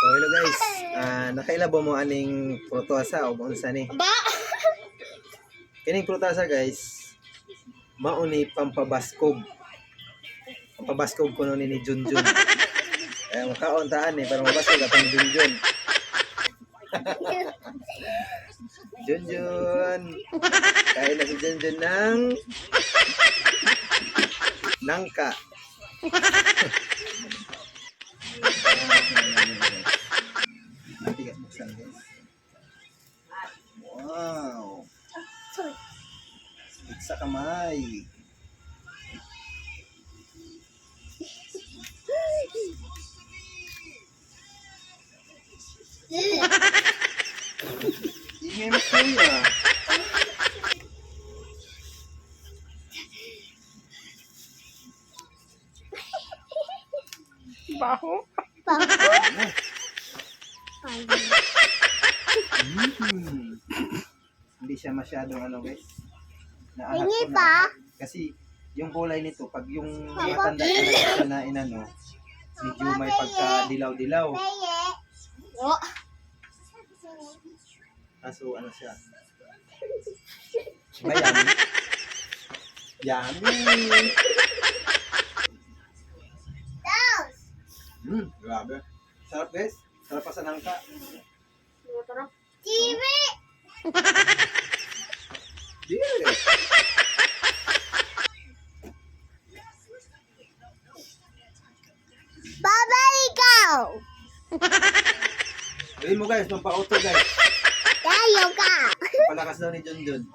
So hello guys, nakailabo mo aning protasa o unsa ni? Ba? Kining protasa guys, mao ni pampabaskog. Pampabaskog kuno ni Junjun. Makaon taan ni para mabaskog atong Junjun. Junjun. Kain na si Junjun ng nangka. Matigas buksan guys. Wow. Sorry. Sakit sa kamay. Ingay mo kuya. Baho? Hindi siya masyadong ano guys. Hingi ko na. pa? Kasi yung kulay nito, pag yung matanda ka na inano, medyo may pagka-dilaw-dilaw. Oh. Kaso ano siya? Ba yummy? Yummy! Grabe. Sarap guys. Sarap pa sa nangka. TV! Yeah. Baba, ikaw! Gawin mo guys, pampauto guys. Tayo ka! Palakas daw ni Junjun.